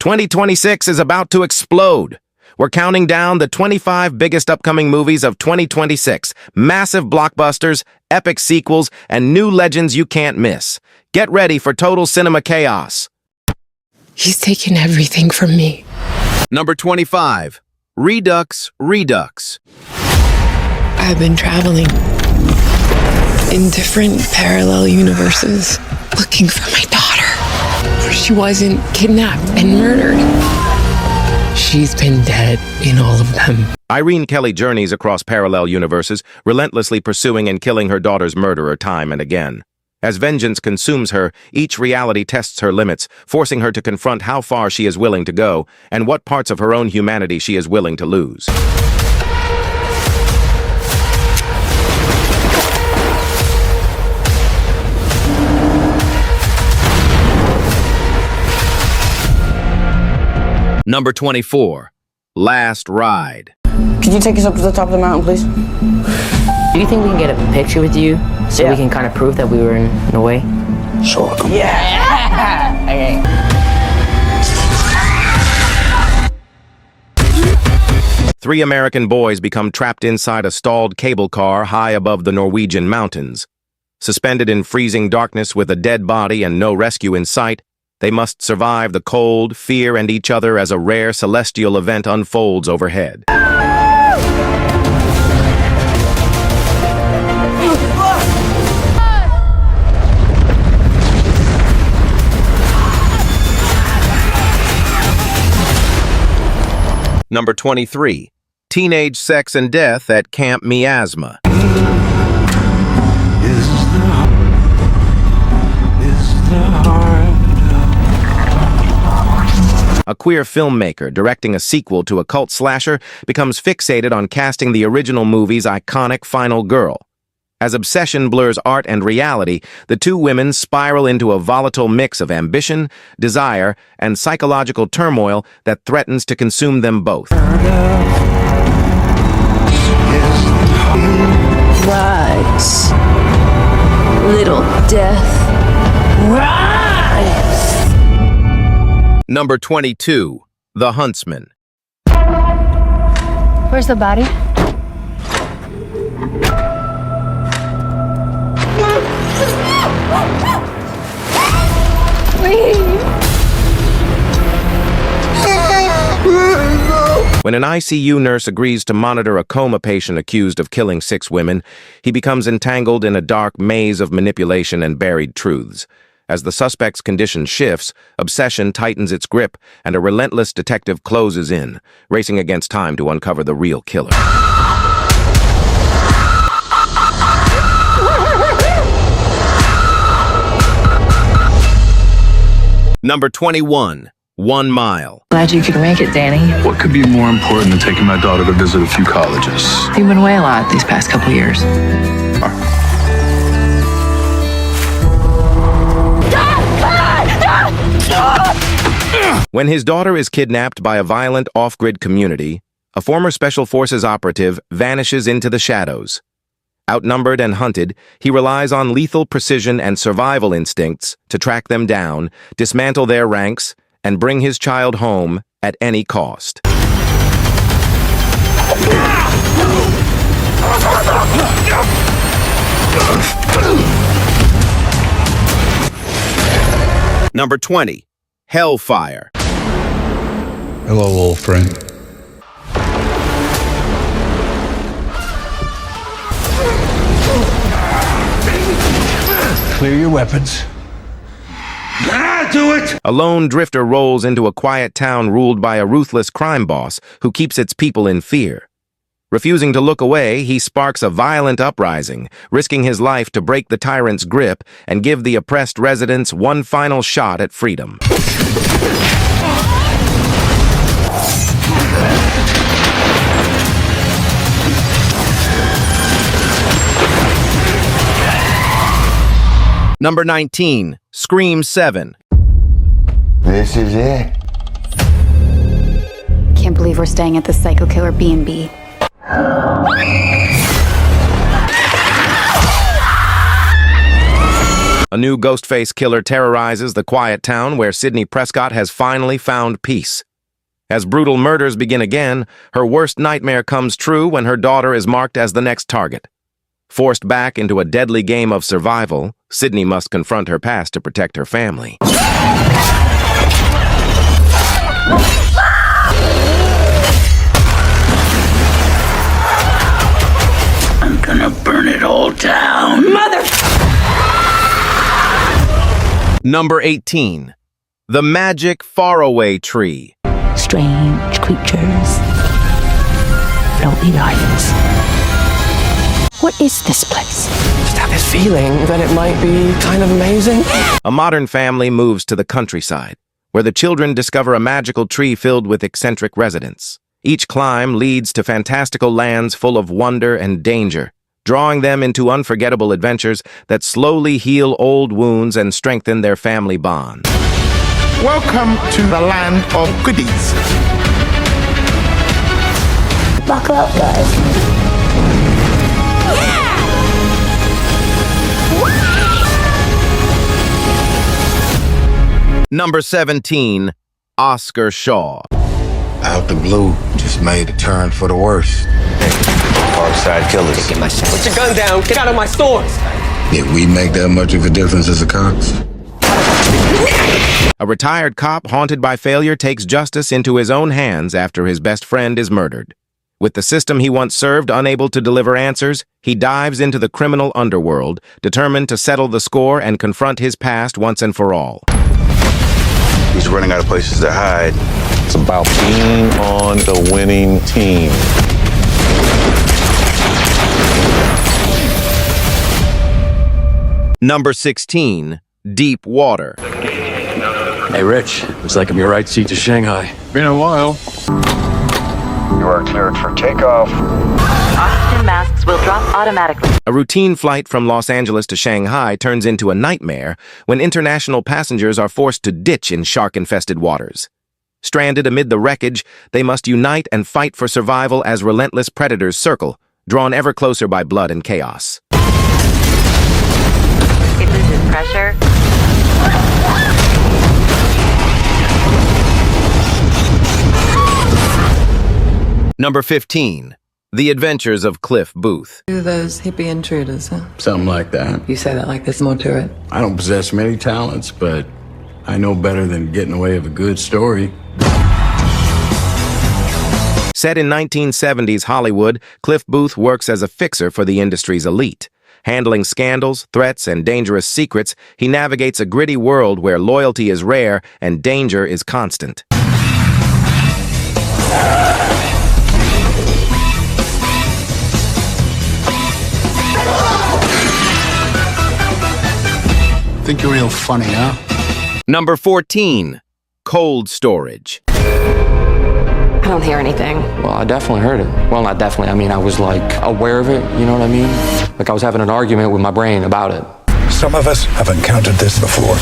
2026 is about to explode. We're counting down the 25 biggest upcoming movies of 2026. Massive blockbusters, epic sequels, and new legends you can't miss. Get ready for total cinema chaos. He's taken everything from me. Number 25. Redux. I've been traveling in different parallel universes looking for my daughter. She wasn't kidnapped and murdered. She's been dead in all of them. Irene Kelly journeys across parallel universes, relentlessly pursuing and killing her daughter's murderer time and again. As vengeance consumes her, each reality tests her limits, forcing her to confront how far she is willing to go and what parts of her own humanity she is willing to lose. Number 24. Last Ride. Could you take us up to the top of the mountain, please? Do you think we can get a picture with you so we can kind of prove that we were in the way? Sure. Come Okay. Three American boys become trapped inside a stalled cable car high above the Norwegian mountains. Suspended in freezing darkness with a dead body and no rescue in sight, they must survive the cold, fear, and each other as a rare celestial event unfolds overhead. Number 23. Teenage Sex and Death at Camp Miasma. A queer filmmaker directing a sequel to a cult slasher becomes fixated on casting the original movie's iconic final girl. As obsession blurs art and reality, the two women spiral into a volatile mix of ambition, desire, and psychological turmoil that threatens to consume them both. Rise, little death, rise! Number 22. The Huntsman. Where's the body? When an ICU nurse agrees to monitor a coma patient accused of killing 6 women, he becomes entangled in a dark maze of manipulation and buried truths. As the suspect's condition shifts, obsession tightens its grip, and a relentless detective closes in, racing against time to uncover the real killer. Number 21. 1 Mile. Glad you could make it, Danny. What could be more important than taking my daughter to visit a few colleges? You've been away a lot these past couple years. When his daughter is kidnapped by a violent off-grid community, a former Special Forces operative vanishes into the shadows. Outnumbered and hunted, he relies on lethal precision and survival instincts to track them down, dismantle their ranks, and bring his child home at any cost. Number 20. Hellfire. Hello, old friend. Clear your weapons. Do it! A lone drifter rolls into a quiet town ruled by a ruthless crime boss who keeps its people in fear. Refusing to look away, he sparks a violent uprising, risking his life to break the tyrant's grip and give the oppressed residents one final shot at freedom. Number 19. Scream 7. This is it. Can't believe we're staying at the Psycho Killer B&B. A new Ghostface killer terrorizes the quiet town where Sidney Prescott has finally found peace. As brutal murders begin again, her worst nightmare comes true when her daughter is marked as the next target. Forced back into a deadly game of survival, Sidney must confront her past to protect her family. I'm gonna burn it all down. Mother! Number 18. The Magic Faraway Tree. Strange creatures. Filthy lights. What is this place? Just have this feeling that it might be kind of amazing. A modern family moves to the countryside, where the children discover a magical tree filled with eccentric residents. Each climb leads to fantastical lands full of wonder and danger, drawing them into unforgettable adventures that slowly heal old wounds and strengthen their family bond. Welcome to the land of goodies. Buckle up, guys. Number 17. Oscar Shaw. Out the blue, just made a turn for the worse. Parkside killers. Get my shit. Put your gun down. Get out of my stores. Did we make that much of a difference as a cops? A retired cop haunted by failure takes justice into his own hands after his best friend is murdered. With the system he once served unable to deliver answers, he dives into the criminal underworld, determined to settle the score and confront his past once and for all. He's running out of places to hide. It's about being on the winning team. Number 16. Deep Water. Hey, Rich. Looks like I'm your right seat to Shanghai. Been a while. You are cleared for takeoff. Oxygen masks will drop automatically. A routine flight from Los Angeles to Shanghai turns into a nightmare when international passengers are forced to ditch in shark-infested waters. Stranded amid the wreckage, they must unite and fight for survival as relentless predators circle, drawn ever closer by blood and chaos. It loses pressure. Number 15. The Adventures of Cliff Booth. Those hippie intruders, huh? Something like that. You say that like there's more to it. I don't possess many talents, but I know better than getting away with a good story. Set in 1970s Hollywood, Cliff Booth works as a fixer for the industry's elite. Handling scandals, threats, and dangerous secrets, he navigates a gritty world where loyalty is rare and danger is constant. Think you're real funny, huh? Number 14. Cold Storage. I don't hear anything. Well, I definitely heard it. Well, not definitely. I mean, I was like aware of it, you know what I mean? Like I was having an argument with my brain about it. Some of us have encountered this before.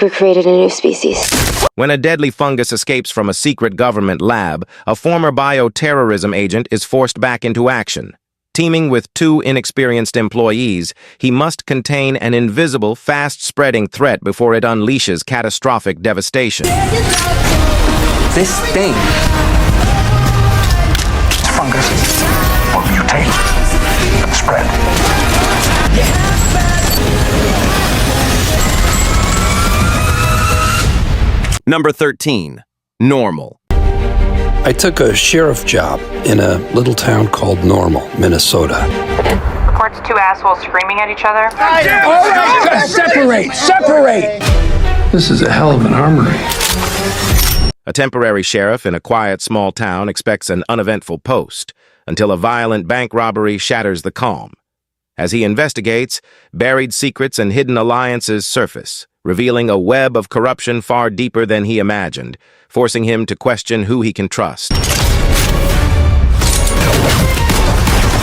We created a new species. When a deadly fungus escapes from a secret government lab, a former bioterrorism agent is forced back into action. Teaming with 2 inexperienced employees, he must contain an invisible, fast-spreading threat before it unleashes catastrophic devastation. This thing. It's fungus. Will mutate and spread. Number 13. Normal. I took a sheriff job in a little town called Normal, Minnesota. Reports 2 assholes screaming at each other. All right, separate! Separate! This is a hell of an armory. A temporary sheriff in a quiet small town expects an uneventful post, until a violent bank robbery shatters the calm. As he investigates, buried secrets and hidden alliances surface, revealing a web of corruption far deeper than he imagined, forcing him to question who he can trust.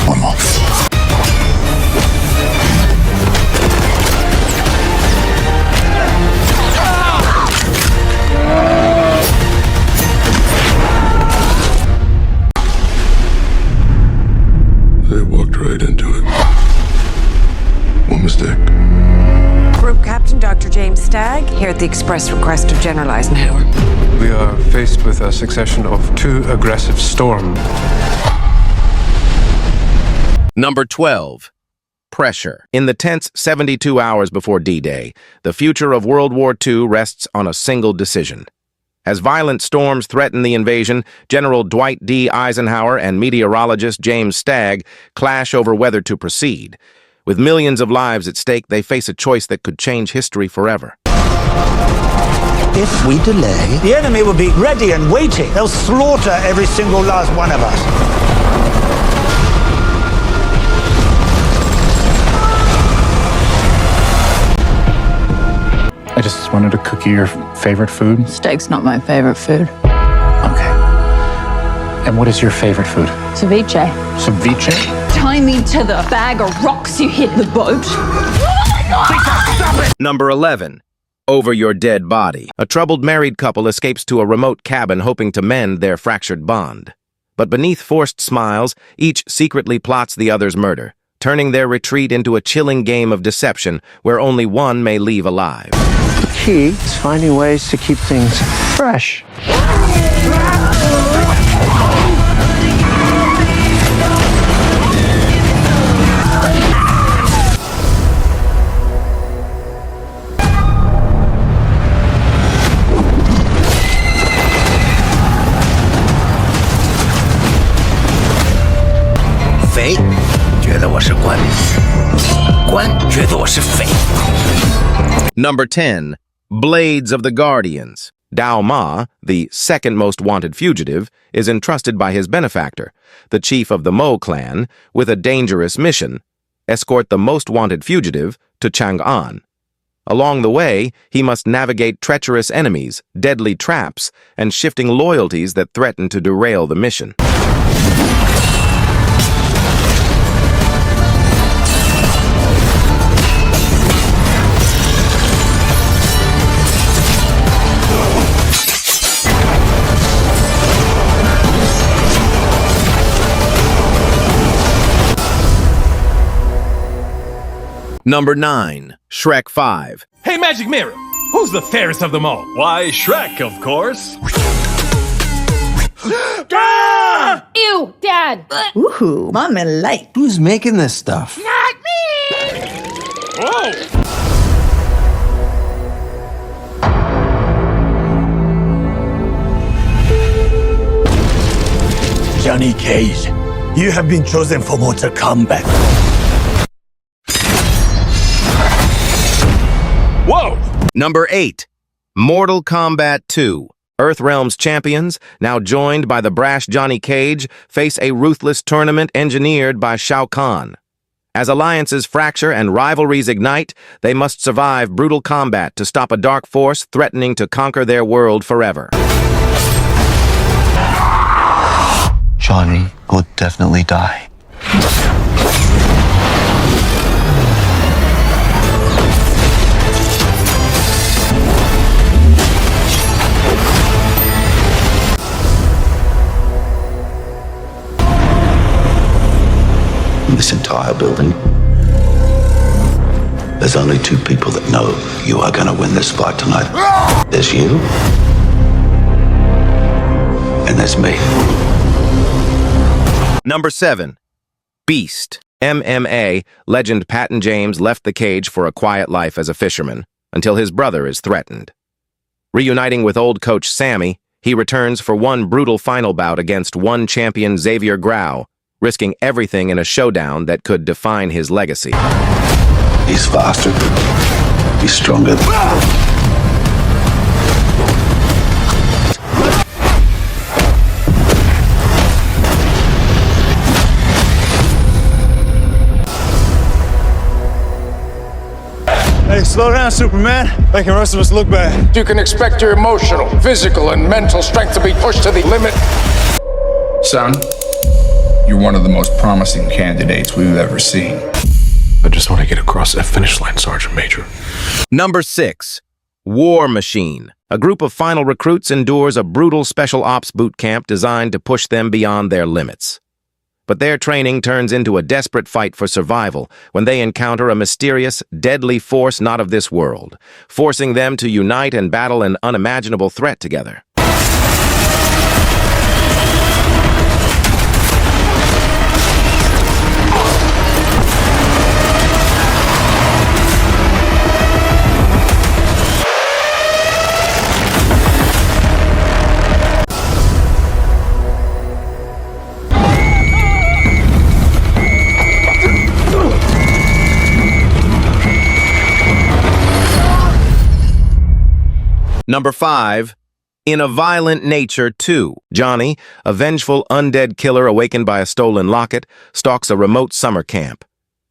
One more. They walked right into it. One mistake. Dr. James Stagg, here at the express request of General Eisenhower. We are faced with a succession of two aggressive storms. Number 12. Pressure. In the tense 72 hours before D-Day, the future of World War II rests on a single decision. As violent storms threaten the invasion, General Dwight D. Eisenhower and meteorologist James Stagg clash over whether to proceed. With millions of lives at stake, they face a choice that could change history forever. If we delay, the enemy will be ready and waiting. They'll slaughter every single last one of us. I just wanted to cook you your favorite food. Steak's not my favorite food. Okay. And what is your favorite food? Ceviche. Ceviche? Tie me to the bag of rocks you hit the boat. Number 11. Over Your Dead Body. A troubled married couple escapes to a remote cabin hoping to mend their fractured bond. But beneath forced smiles, each secretly plots the other's murder, turning their retreat into a chilling game of deception where only one may leave alive. The key is finding ways to keep things fresh. Fate 觉得我是官，官觉得我是匪。 Number 10. Blades of the Guardians. Dao Ma, the second most wanted fugitive, is entrusted by his benefactor, the chief of the Mo clan, with a dangerous mission: escort the most wanted fugitive to Chang'an. Along the way, he must navigate treacherous enemies, deadly traps, and shifting loyalties that threaten to derail the mission. Number 9. Shrek 5. Hey, Magic Mirror, who's the fairest of them all? Why, Shrek, of course. Ew, Dad! Woohoo, Mama light. Who's making this stuff? Not me! Whoa! Johnny Cage, you have been chosen for Mortal Kombat. Whoa! Number 8. Mortal Kombat 2. Earthrealm's champions, now joined by the brash Johnny Cage, face a ruthless tournament engineered by Shao Kahn. As alliances fracture and rivalries ignite, they must survive brutal combat to stop a dark force threatening to conquer their world forever. Johnny will definitely die. In this entire building, there's only two people that know you are going to win this fight tonight. There's you, and there's me. Number 7. Beast. MMA legend Patton James left the cage for a quiet life as a fisherman until his brother is threatened. Reuniting with old coach Sammy, he returns for one brutal final bout against one champion Xavier Grau, risking everything in a showdown that could define his legacy. He's faster. He's stronger. Hey, slow down, Superman. Making the rest of us look bad. You can expect your emotional, physical, and mental strength to be pushed to the limit. Son, you're one of the most promising candidates we've ever seen. I just want to get across that finish line, Sergeant Major. Number 6. War Machine. A group of final recruits endures a brutal special ops boot camp designed to push them beyond their limits. But their training turns into a desperate fight for survival when they encounter a mysterious, deadly force not of this world, forcing them to unite and battle an unimaginable threat together. Number 5. In a Violent Nature 2, Johnny, a vengeful undead killer awakened by a stolen locket, stalks a remote summer camp.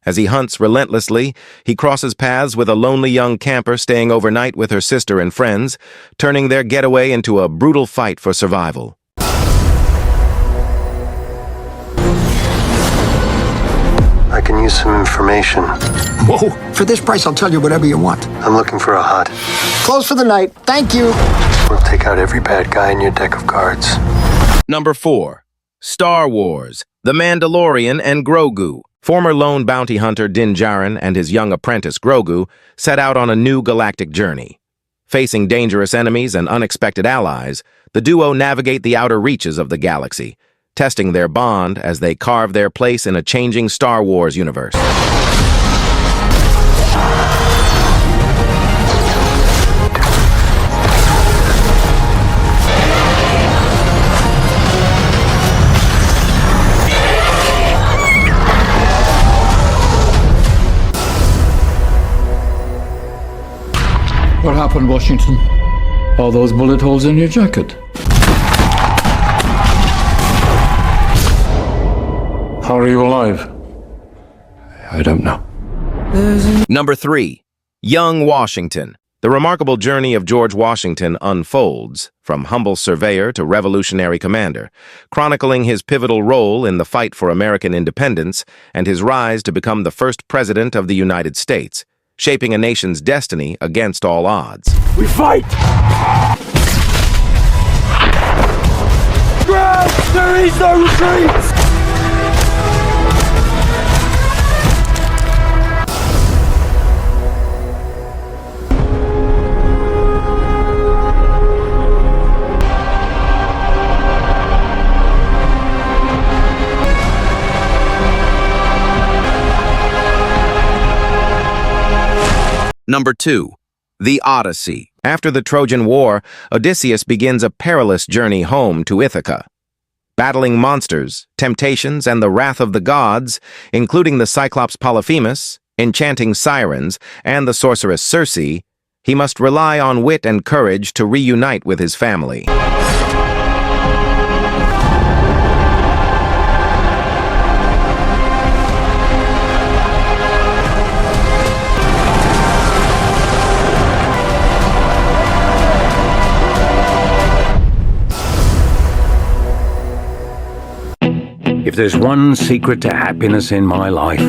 As he hunts relentlessly, he crosses paths with a lonely young camper staying overnight with her sister and friends, turning their getaway into a brutal fight for survival. I can use some information. Whoa, for this price, I'll tell you whatever you want. I'm looking for a hut. Close for the night. Thank you. We'll take out every bad guy in your deck of cards. Number 4. Star Wars, The Mandalorian and Grogu. Former lone bounty hunter Din Djarin and his young apprentice Grogu set out on a new galactic journey. Facing dangerous enemies and unexpected allies, the duo navigate the outer reaches of the galaxy, testing their bond as they carve their place in a changing Star Wars universe. What happened, Washington? All those bullet holes in your jacket? How are you alive? I don't know. Number 3. Young Washington. The remarkable journey of George Washington unfolds, from humble surveyor to revolutionary commander, chronicling his pivotal role in the fight for American independence and his rise to become the first president of the United States, shaping a nation's destiny against all odds. We fight! Grab! There is no retreat! Number 2. The Odyssey. After the Trojan War, Odysseus begins a perilous journey home to Ithaca. Battling monsters, temptations, and the wrath of the gods, including the Cyclops Polyphemus, enchanting sirens, and the sorceress Circe, he must rely on wit and courage to reunite with his family. If there's one secret to happiness in my life,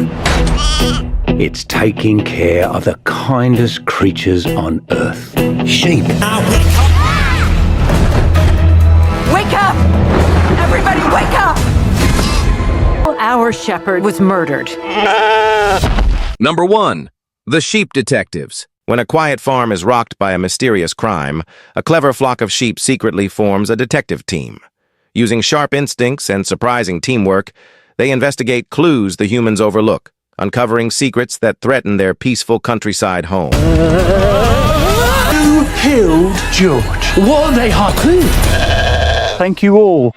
it's taking care of the kindest creatures on earth. Sheep. Wake up! Everybody wake up! Our shepherd was murdered. Number 1. The Sheep Detectives. When a quiet farm is rocked by a mysterious crime, a clever flock of sheep secretly forms a detective team. Using sharp instincts and surprising teamwork, they investigate clues the humans overlook, uncovering secrets that threaten their peaceful countryside home. Who killed George? What are they, Haku? Thank you all.